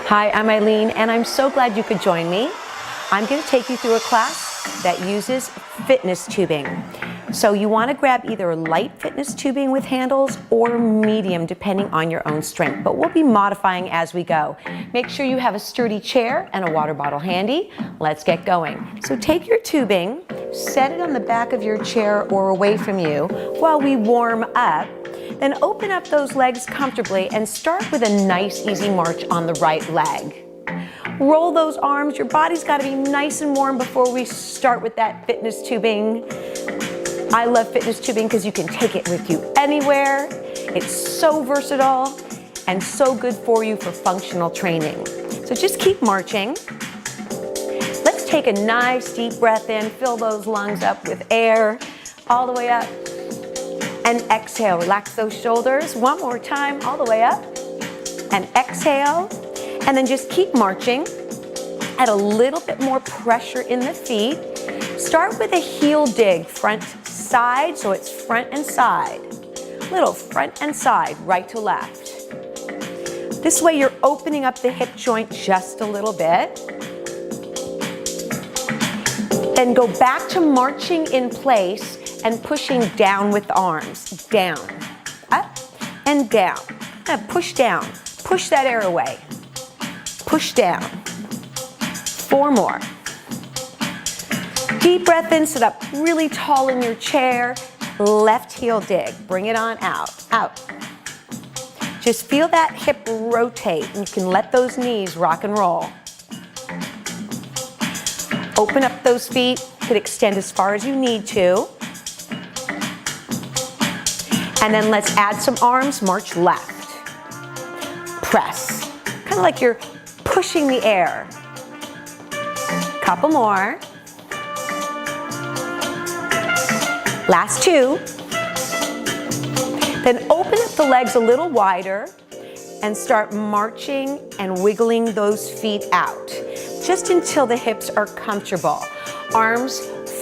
Hi, I'm Aileen, and I'm so glad you could join me. I'm going to take you through a class that uses fitness tubing. So you want to grab either light fitness tubing with handles or medium, depending on your own strength, but we'll be modifying as we go. Make sure you have a sturdy chair and a water bottle handy. Let's get going. So take your tubing, set it on the back of your chair or away from you while we warm up. Then open up those legs comfortably and start with a nice easy march on the right leg. Roll those arms. Your body's got to be nice and warm before we start with that fitness tubing. I love fitness tubing because you can take it with you anywhere. It's so versatile and so good for you for functional training. So just keep marching. Let's take a nice deep breath in, fill those lungs up with air, all the way up. And exhale, relax those shoulders. One more time, all the way up. And exhale. And then just keep marching. Add a little bit more pressure in the feet. Start with a heel dig, front, side, so it's front and side. Little front and side, right to left. This way you're opening up the hip joint just a little bit. Then go back to marching in place and pushing down with the arms. Down, up, and down. Now push down. Push that air away. Push down. 4 more. Deep breath in, sit up really tall in your chair. Left heel dig. Bring it on out, out. Just feel that hip rotate, and you can let those knees rock and roll. Open up those feet. You could extend as far as you need to. And then let's add some arms, march left. Press, kind of like you're pushing the air. Couple more. Last 2. Then open up the legs a little wider and start marching and wiggling those feet out, just until the hips are comfortable. Arms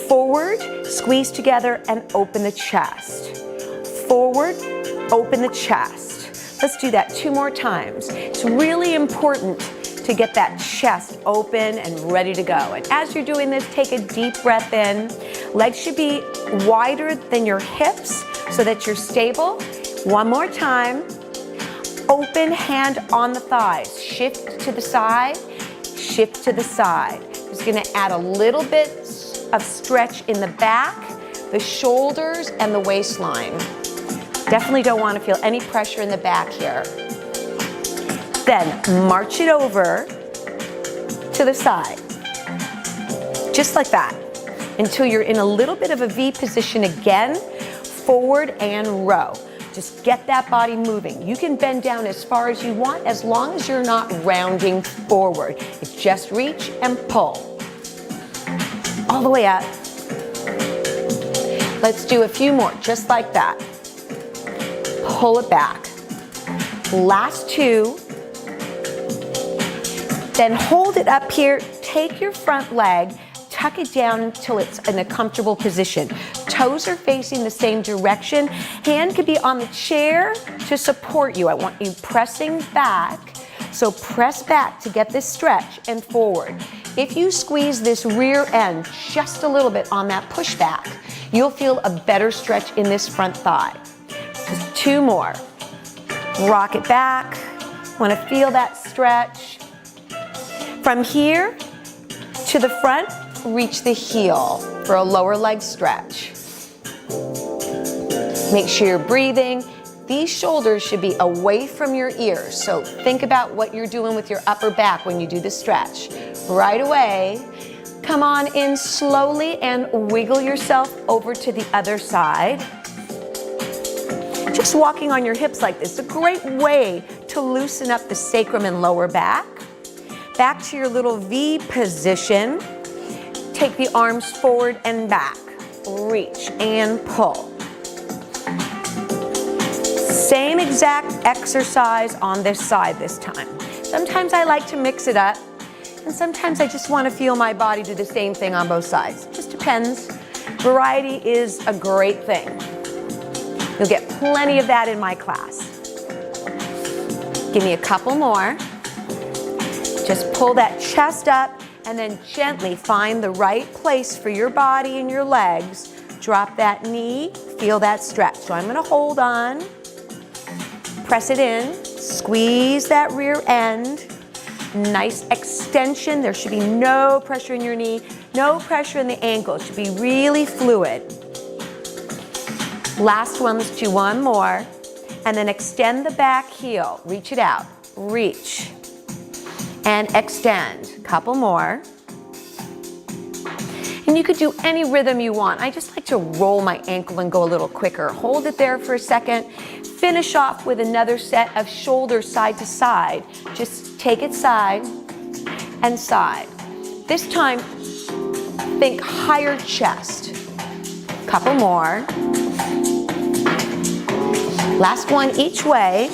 forward, squeeze together and open the chest. Forward, open the chest. Let's do that 2 more times. It's really important to get that chest open and ready to go. And as you're doing this, take a deep breath in. Legs should be wider than your hips so that you're stable. 1 more time. Open hand on the thighs. Shift to the side, shift to the side. Just gonna add a little bit of stretch in the back, the shoulders, and the waistline. Definitely don't want to feel any pressure in the back here. Then march it over to the side. Just like that. Until you're in a little bit of a V position again. Forward and row. Just get that body moving. You can bend down as far as you want as long as you're not rounding forward. It's just reach and pull. All the way up. Let's do a few more, just like that. Pull it back. Last 2. Then hold it up here. Take your front leg, tuck it down until it's in a comfortable position. Toes are facing the same direction. Hand could be on the chair to support you. I want you pressing back. So press back to get this stretch and forward. If you squeeze this rear end just a little bit on that push back, you'll feel a better stretch in this front thigh. Just 2 more. Rock it back. Want to feel that stretch. From here to the front, reach the heel for a lower leg stretch. Make sure you're breathing. These shoulders should be away from your ears, so think about what you're doing with your upper back when you do the stretch. Right away, come on in slowly and wiggle yourself over to the other side. Just walking on your hips like this is a great way to loosen up the sacrum and lower back. Back to your little V position. Take the arms forward and back. Reach and pull. Same exact exercise on this side this time. Sometimes I like to mix it up, and sometimes I just want to feel my body do the same thing on both sides. Just depends. Variety is a great thing. You'll get plenty of that in my class. Give me a couple more. Just pull that chest up and then gently find the right place for your body and your legs. Drop that knee, feel that stretch. So I'm gonna hold on, press it in, squeeze that rear end. Nice extension. There should be no pressure in your knee, no pressure in the ankle. It should be really fluid. Last one, let's do one more. And then extend the back heel. Reach it out. Reach. And extend. Couple more. And you could do any rhythm you want. I just like to roll my ankle and go a little quicker. Hold it there for a second. Finish off with another set of shoulders side to side. Just take it side and side. This time, think higher chest. Couple more. Last one each way.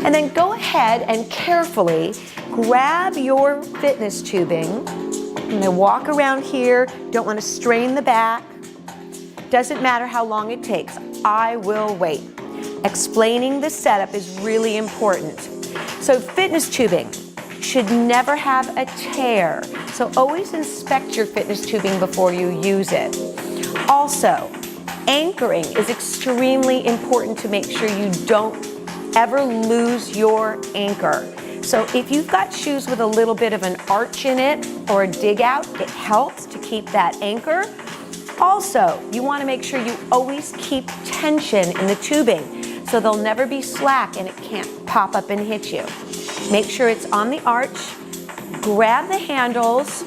And then go ahead and carefully grab your fitness tubing. And then walk around here. Don't want to strain the back. Doesn't matter how long it takes. I will wait. Explaining the setup is really important. So fitness tubing should never have a tear. So always inspect your fitness tubing before you use it. Also, anchoring is extremely important to make sure you don't ever lose your anchor. So if you've got shoes with a little bit of an arch in it or a dig out, it helps to keep that anchor. Also, you want to make sure you always keep tension in the tubing so they'll never be slack and it can't pop up and hit you. Make sure it's on the arch. Grab the handles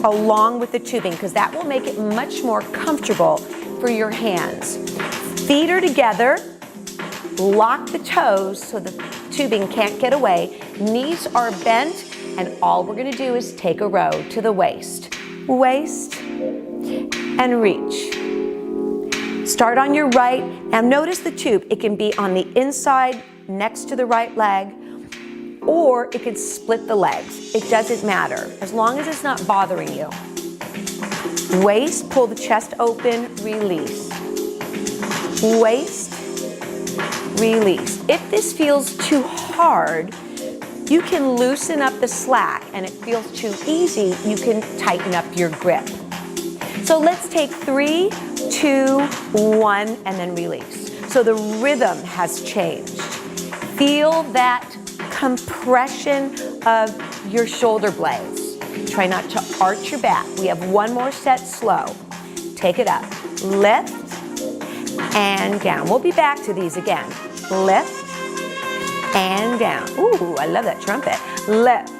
along with the tubing because that will make it much more comfortable for your hands. Feet are together. Lock the toes so the tubing can't get away. Knees are bent, and all we're going to do is take a row to the waist. Waist and reach. Start on your right. Now notice the tube. It can be on the inside next to the right leg, or it could split the legs. It doesn't matter, as long as it's not bothering you. Waist, pull the chest open, release. Waist, release. If this feels too hard, you can loosen up the slack, and it feels too easy, you can tighten up your grip. So let's take 3, 2, 1, and then release. So the rhythm has changed. Feel that compression of your shoulder blades. Try not to arch your back. We have one more set slow. Take it up. Lift and down. We'll be back to these again. Lift and down. Ooh, I love that trumpet. Lift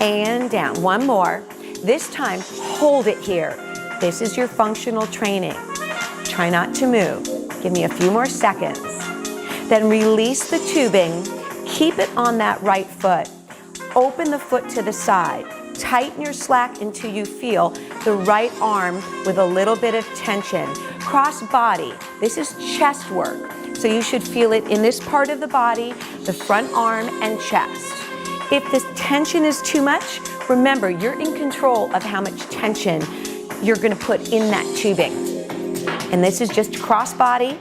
and down. One more. This time, hold it here. This is your functional training. Try not to move. Give me a few more seconds. Then release the tubing. Keep it on that right foot. Open the foot to the side. Tighten your slack until you feel the right arm with a little bit of tension. Cross body. This is chest work. So you should feel it in this part of the body, the front arm and chest. If this tension is too much, remember you're in control of how much tension you're going to put in that tubing. And this is just cross body.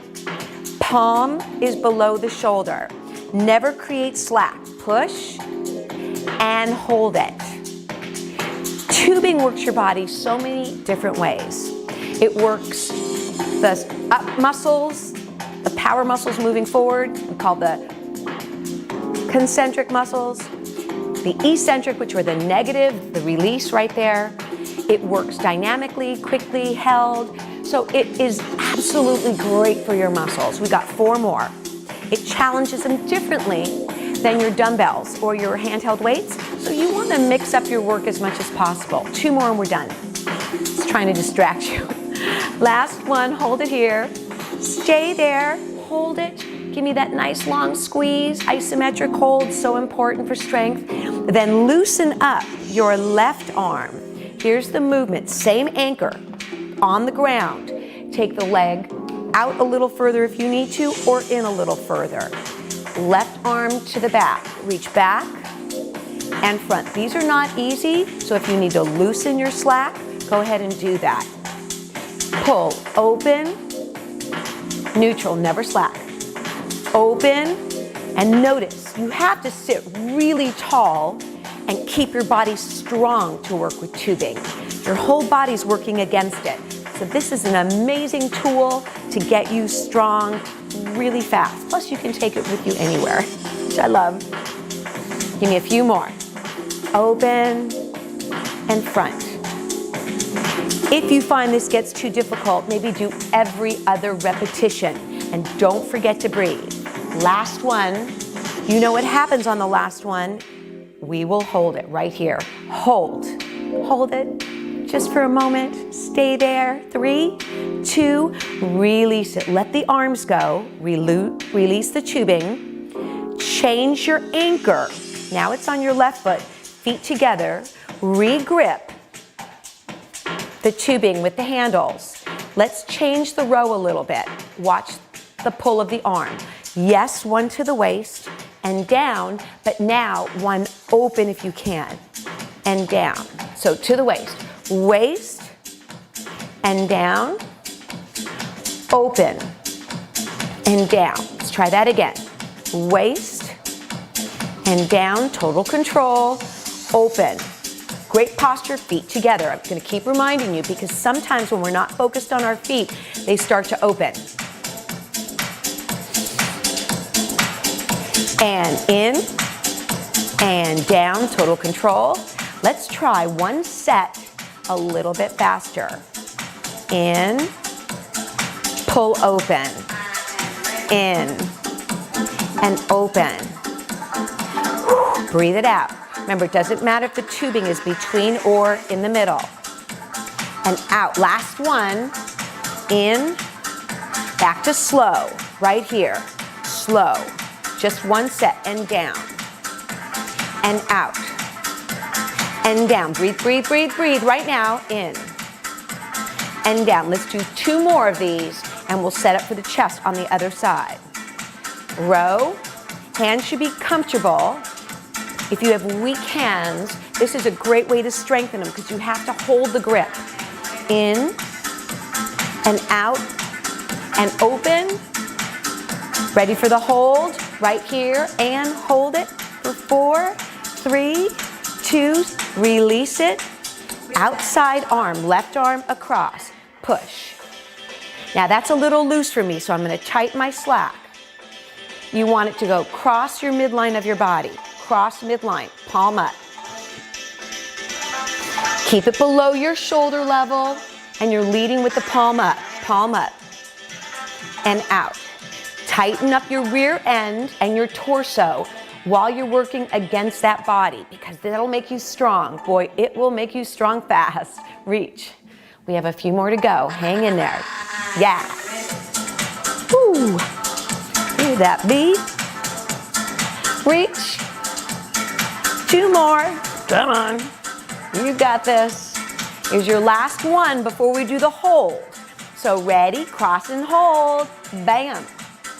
Palm is below the shoulder. Never create slack. Push and hold it. Tubing works your body so many different ways. It works the up muscles, the power muscles moving forward, we call the concentric muscles, the eccentric, which are the negative, the release right there. It works dynamically, quickly, held. So it is absolutely great for your muscles. We got 4 more. It challenges them differently than your dumbbells or your handheld weights. So you want to mix up your work as much as possible. 2 more and we're done. It's trying to distract you. Last one, hold it here. Stay there, hold it. Give me that nice long squeeze. Isometric hold, so important for strength. Then loosen up your left arm. Here's the movement, same anchor on the ground. Take the leg out a little further if you need to, or in a little further. Left arm to the back. Reach back and front. These are not easy, so if you need to loosen your slack, go ahead and do that. Pull, open, neutral, never slack. Open, And notice, you have to sit really tall and keep your body strong to work with tubing. Your whole body's working against it. So this is an amazing tool to get you strong really fast. Plus you can take it with you anywhere, which I love. Give me a few more. Open and front. If you find this gets too difficult, maybe do every other repetition. And don't forget to breathe. Last one. You know what happens on the last one. We will hold it right here. Hold. Hold it just for a moment. Stay there. 3, 2, release it. Let the arms go. Release the tubing. Change your anchor. Now it's on your left foot. Feet together. Re-grip the tubing with the handles. Let's change the row a little bit. Watch the pull of the arm. Yes, one to the waist and down, but now one open if you can, and down. So to the waist. Waist and down, open and down. Let's try that again. Waist and down, total control, open. Great posture, feet together. I'm going to keep reminding you because sometimes when we're not focused on our feet, they start to open. And in and down, total control. Let's try one set a little bit faster. In, pull open. In and open. Breathe it out. Remember, it doesn't matter if the tubing is between or in the middle. And out. Last one. In, back to slow. Right here. Slow. Just one set and down. And out. And down. Breathe, breathe, breathe, breathe. Right now. In. And down. Let's do 2 more of these and we'll set up for the chest on the other side. Row. Hands should be comfortable. If you have weak hands, this is a great way to strengthen them because you have to hold the grip. In and out and open. Ready for the hold? Right here and hold it for 4, 3, 2, release it. Outside arm, left arm across, push. Now that's a little loose for me, so I'm going to tighten my slack. You want it to go across your midline of your body. Cross midline, palm up. Keep it below your shoulder level and you're leading with the palm up and out. Tighten up your rear end and your torso while you're working against that body because that'll make you strong. Boy, it will make you strong fast. Reach. We have a few more to go. Hang in there. Yeah. Woo. Hear that beat? Reach. 2 more. Come on. You got this. Here's your last one before we do the hold. So ready, cross and hold. Bam.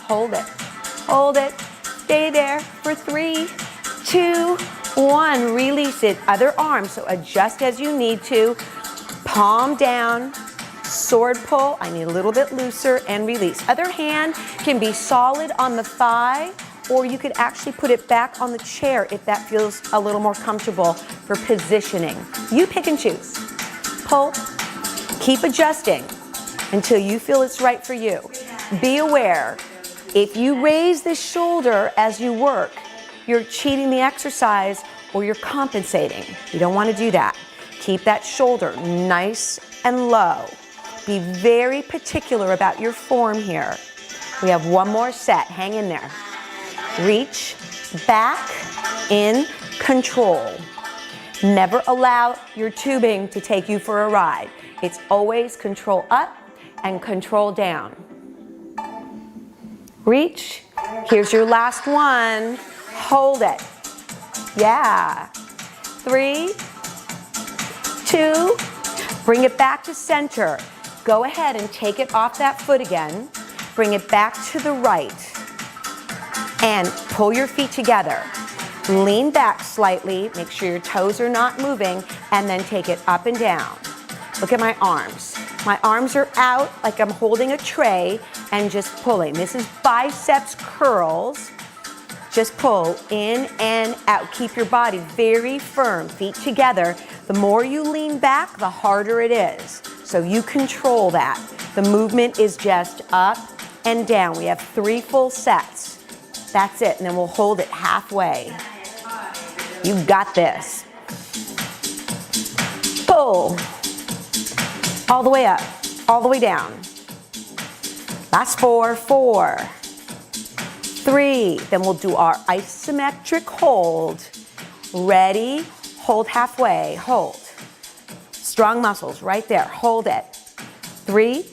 Hold it. Hold it. Stay there for 3, 2, 1. Release it. Other arm. So adjust as you need to. Palm down. Sword pull. I need a little bit looser and release. Other hand can be solid on the thigh, or you could actually put it back on the chair if that feels a little more comfortable for positioning. You pick and choose. Pull, keep adjusting until you feel it's right for you. Be aware, if you raise the shoulder as you work, you're cheating the exercise or you're compensating. You don't want to do that. Keep that shoulder nice and low. Be very particular about your form here. We have one more set. Hang in there. Reach, back, in, control. Never allow your tubing to take you for a ride. It's always control up and control down. Reach. Here's your last one. Hold it. Yeah. 3, 2, bring it back to center. Go ahead and take it off that foot again. Bring it back to the right. And pull your feet together. Lean back slightly, make sure your toes are not moving, and then take it up and down. Look at my arms. My arms are out like I'm holding a tray and just pulling. This is biceps curls. Just pull in and out. Keep your body very firm, feet together. The more you lean back, the harder it is. So you control that. The movement is just up and down. We have 3 full sets. That's it, and then we'll hold it halfway. You got this. Pull. All the way up, all the way down. Last 4, 4, 3. Then we'll do our isometric hold. Ready? Hold halfway, hold. Strong muscles right there, hold it. 3,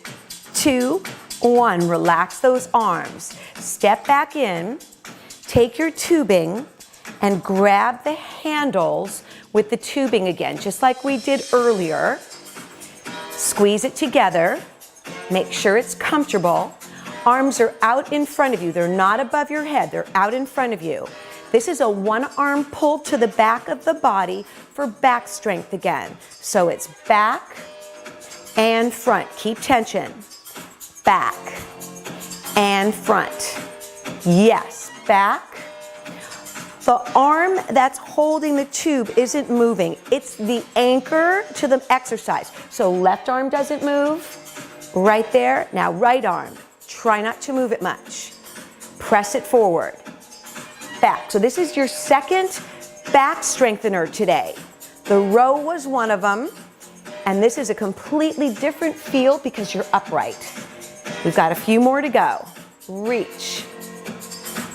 2, 1. Relax those arms. Step back in, take your tubing and grab the handles with the tubing again, just like we did earlier. Squeeze it together. Make sure it's comfortable. Arms are out in front of you. They're not above your head. They're out in front of you. This is a one-arm pull to the back of the body for back strength again. So it's back and front. Keep tension. Back and front. Yes, back. The arm that's holding the tube isn't moving. It's the anchor to the exercise. So left arm doesn't move. Right there. Now right arm. Try not to move it much. Press it forward. Back. So this is your second back strengthener today. The row was one of them. And this is a completely different feel because you're upright. We've got a few more to go. Reach.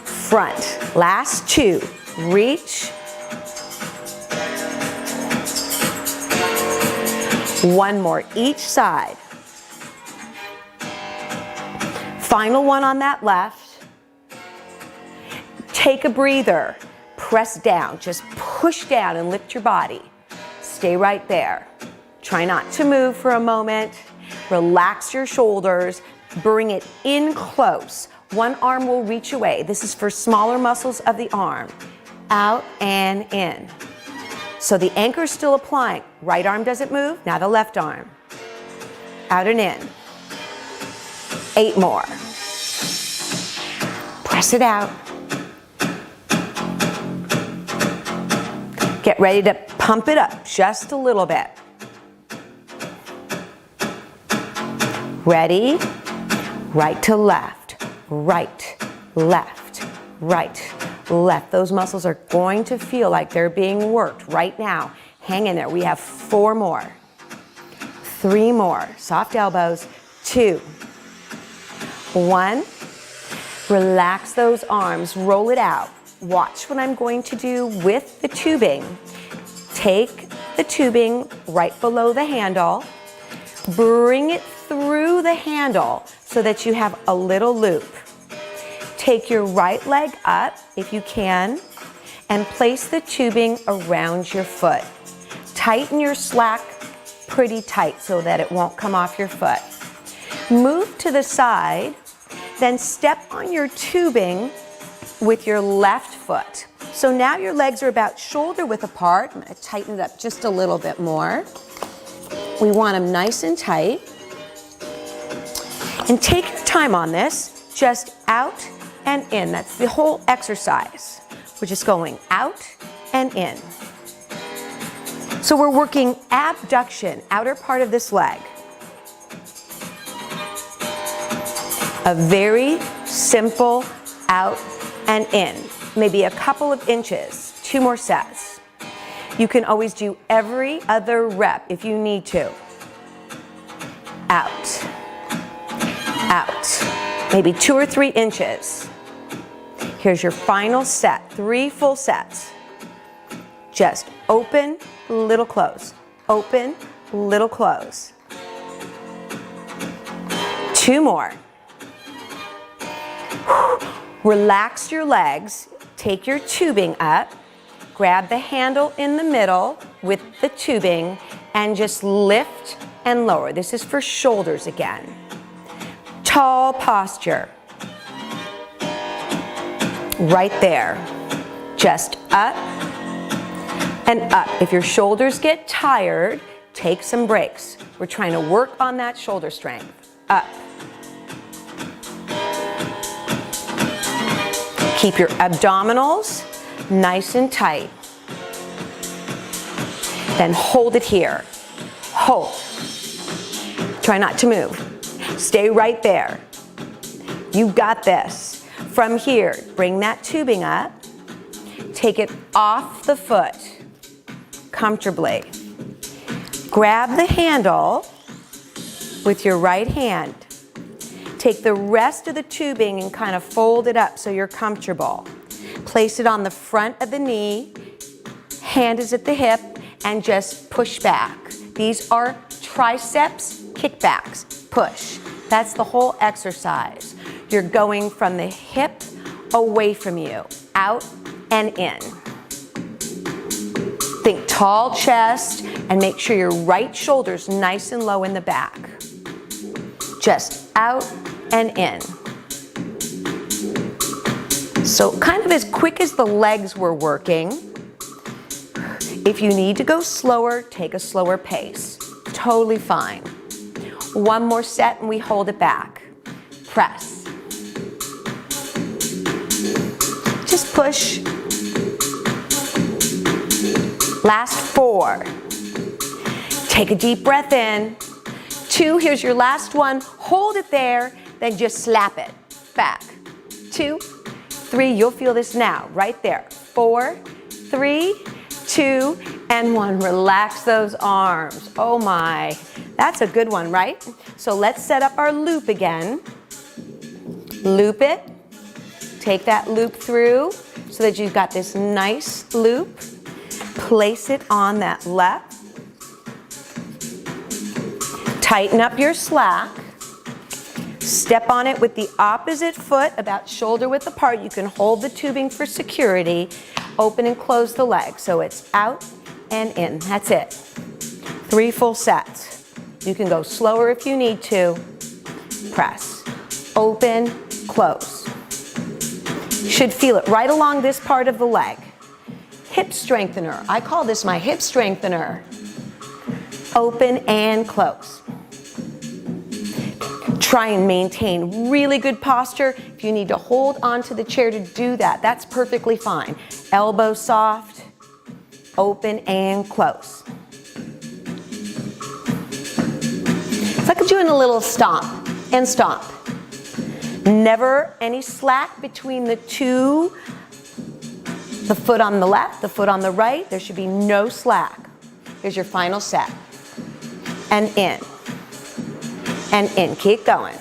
Front. Last 2. Reach. 1 more each side. Final one on that left. Take a breather. Press down. Just push down and lift your body. Stay right there. Try not to move for a moment. Relax your shoulders. Bring it in close. One arm will reach away. This is for smaller muscles of the arm. Out and in. So the anchor is still applying. Right arm doesn't move. Now the left arm. Out and in. 8 more. Press it out. Get ready to pump it up just a little bit. Ready? Right to left, right, left, right, left. Those muscles are going to feel like they're being worked right now. Hang in there. We have 4 more. 3 more. Soft elbows. 2. 1. Relax those arms. Roll it out. Watch what I'm going to do with the tubing. Take the tubing right below the handle. Bring it through the handle so that you have a little loop. Take your right leg up, if you can, and place the tubing around your foot. Tighten your slack pretty tight so that it won't come off your foot. Move to the side, then step on your tubing with your left foot. So now your legs are about shoulder width apart. I'm going to tighten it up just a little bit more. We want them nice and tight. And take your time on this, just out and in. That's the whole exercise. We're just going out and in. So we're working abduction, outer part of this leg. A very simple out and in, maybe a couple of inches, 2 more sets. You can always do every other rep if you need to. Out, out, maybe 2 or 3 inches. Here's your final set, 3 full sets. Just open, little close, open, little close. 2 more. Relax your legs, take your tubing up, grab the handle in the middle with the tubing and just lift and lower. This is for shoulders again. Tall posture. Right there. Just up and up. If your shoulders get tired, take some breaks. We're trying to work on that shoulder strength. Up. Keep your abdominals nice and tight. Then hold it here. Hold. Try not to move. Stay right there. You got this. From here, bring that tubing up. Take it off the foot comfortably. Grab the handle with your right hand. Take the rest of the tubing and kind of fold it up so you're comfortable. Place it on the front of the knee. Hand is at the hip and just push back. These are triceps kickbacks. Push. That's the whole exercise. You're going from the hip away from you, out and in. Think tall chest and make sure your right shoulder's nice and low in the back. Just out and in. So kind of as quick as the legs were working. If you need to go slower, take a slower pace. Totally fine. One more set and we hold it back. Press. Just push. Last 4. Take a deep breath in. 2, here's your last one. Hold it there, then just slap it. Back. 2, 3, you'll feel this now, right there. 4, 3, 2, and 1. Relax those arms. Oh my, that's a good one, right? So let's set up our loop again. Loop it. Take that loop through so that you've got this nice loop. Place it on that left. Tighten up your slack. Step on it with the opposite foot about shoulder width apart. You can hold the tubing for security. Open and close the leg. So it's out and in. That's it. 3 full sets. You can go slower if you need to. Press. Open, close. You should feel it right along this part of the leg. Hip strengthener. I call this my hip strengthener. Open and close. Try and maintain really good posture. If you need to hold onto the chair to do that, that's perfectly fine. Elbows soft, open and close. It's like doing a little stomp and stomp. Never any slack between the two, the foot on the left, the foot on the right. There should be no slack. Here's your final set. And in. And in. Keep going.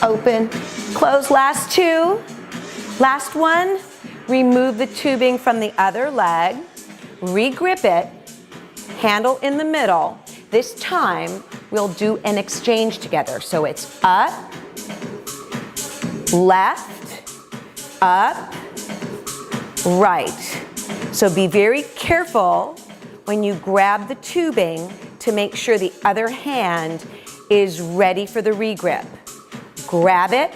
Open, close. Last 2. Last one. Remove the tubing from the other leg. Regrip it. Handle in the middle. This time, we'll do an exchange together. So it's up, left, up, right. So be very careful when you grab the tubing to make sure the other hand is ready for the regrip. Grab it,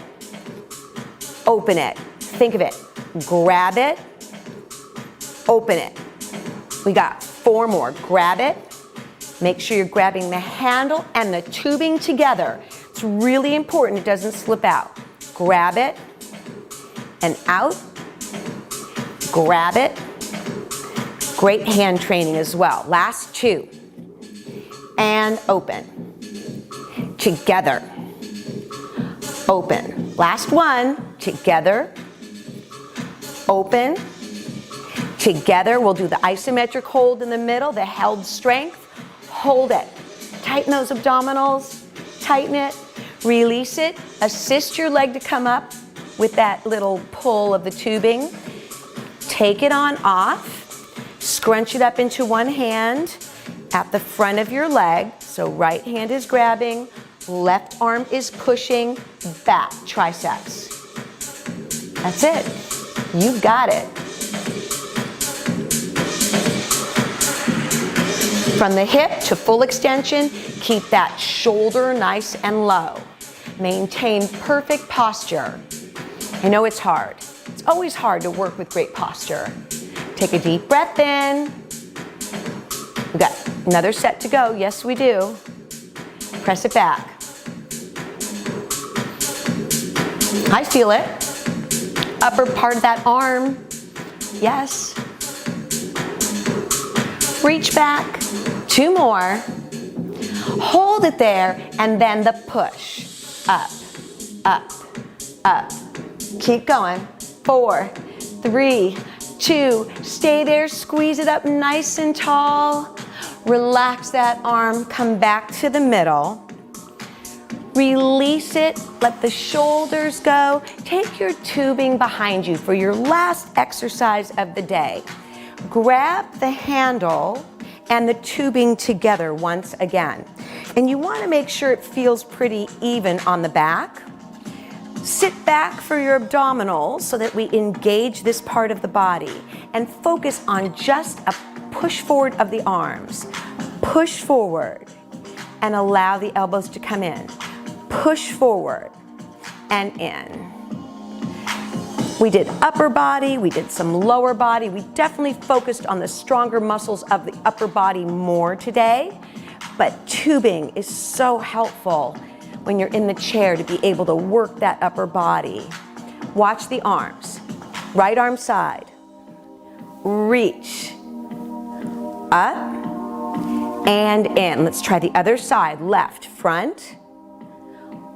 open it. Think of it. Grab it, open it. We got 4 more. Grab it. Make sure you're grabbing the handle and the tubing together. It's really important it doesn't slip out. Grab it and out. Grab it. Great hand training as well. Last 2. And open. Together. Open. Last 1. Together. Open. Together. We'll do the isometric hold in the middle, the held strength. Hold it. Tighten those abdominals. Tighten it. Release it. Assist your leg to come up with that little pull of the tubing. Take it on off. Scrunch it up into one hand at the front of your leg. So right hand is grabbing, left arm is pushing back, triceps. That's it. You got it. From the hip to full extension, keep that shoulder nice and low. Maintain perfect posture. I know it's hard. It's always hard to work with great posture. Take a deep breath in. We've got another set to go. Yes, we do. Press it back. I feel it. upper part of that arm. Yes. Reach back. 2 more. Hold it there, and then the push. Up, up, up. Keep going. 4, 3, 2. Stay there. Squeeze it up nice and tall. Relax that arm. Come back to the middle. Release it. Let the shoulders go. Take your tubing behind you for your last exercise of the day. Grab the handle and the tubing together once again. And you want to make sure it feels pretty even on the back. Sit back for your abdominals so that we engage this part of the body and focus on just a push forward of the arms. Push forward and allow the elbows to come in. Push forward and in. We did upper body, we did some lower body. We definitely focused on the stronger muscles of the upper body more today, but tubing is so helpful when you're in the chair to be able to work that upper body. Watch the arms. Right arm side. Reach. Up and in. Let's try the other side. Left, front.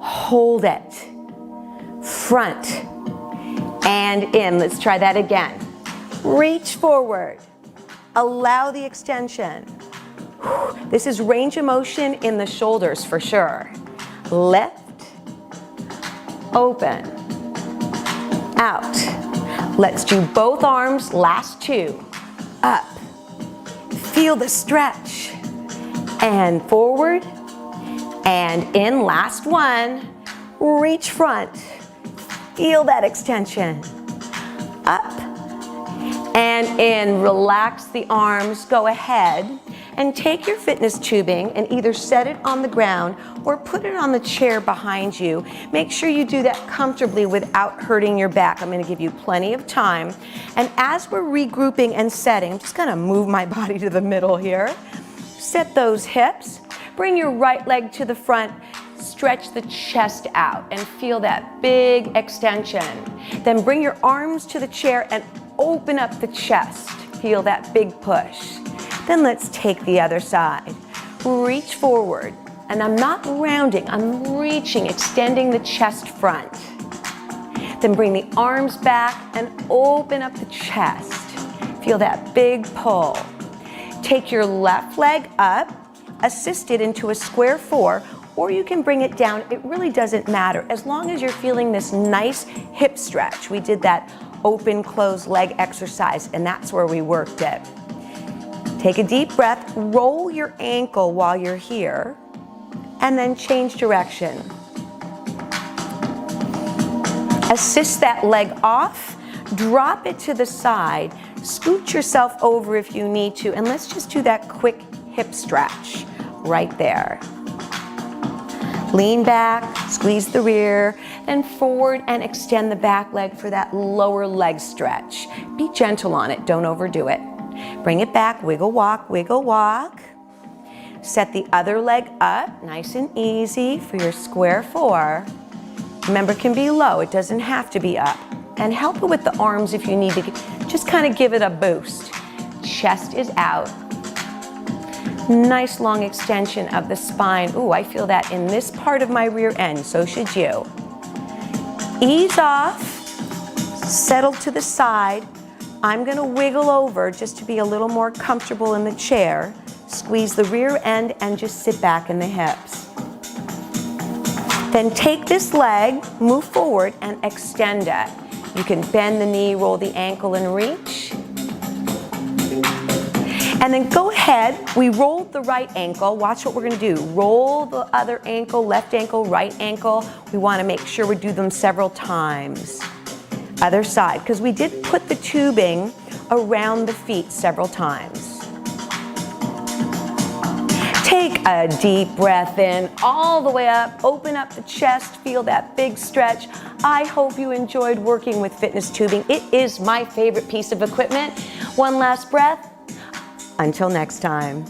Hold it. Front and in. Let's try that again. Reach forward. Allow the extension. This is range of motion in the shoulders for sure. Lift, open, out. Let's do both arms, last 2. Up, feel the stretch. And forward, and in, last 1. Reach front, feel that extension. Up, and in, relax the arms, go ahead. And take your fitness tubing and either set it on the ground or put it on the chair behind you. Make sure you do that comfortably without hurting your back. I'm going to give you plenty of time. And as we're regrouping and setting, I'm just going to move my body to the middle here. Set those hips. Bring your right leg to the front. Stretch the chest out and feel that big extension. Then bring your arms to the chair and open up the chest. Feel that big push. Then let's take the other side. Reach forward, and I'm not rounding, I'm reaching, extending the chest front. Then bring the arms back and open up the chest. Feel that big pull. Take your left leg up, assist it into a square 4, or you can bring it down. It really doesn't matter, as long as you're feeling this nice hip stretch. We did that open, closed leg exercise, and that's where we worked it. Take a deep breath, roll your ankle while you're here, and then change direction. Assist that leg off, drop it to the side, scoot yourself over if you need to, and let's just do that quick hip stretch right there. Lean back, squeeze the rear, and forward and extend the back leg for that lower leg stretch. Be gentle on it, don't overdo it. Bring it back, wiggle walk, wiggle walk. Set the other leg up, nice and easy for your square 4. Remember, it can be low, it doesn't have to be up. And help it with the arms if you need to, just kind of give it a boost. Chest is out. Nice long extension of the spine. Ooh, I feel that in this part of my rear end, so should you. Ease off, settle to the side. I'm gonna wiggle over just to be a little more comfortable in the chair. Squeeze the rear end and just sit back in the hips. Then take this leg, move forward and extend it. You can bend the knee, roll the ankle and reach. And then go ahead, we rolled the right ankle. Watch what we're gonna do. Roll the other ankle, left ankle, right ankle. We wanna make sure we do them several times. Other side, because we did put the tubing around the feet several times. Take a deep breath in, all the way up, open up the chest, feel that big stretch. I hope you enjoyed working with fitness tubing. It is my favorite piece of equipment. One last breath. Until next time.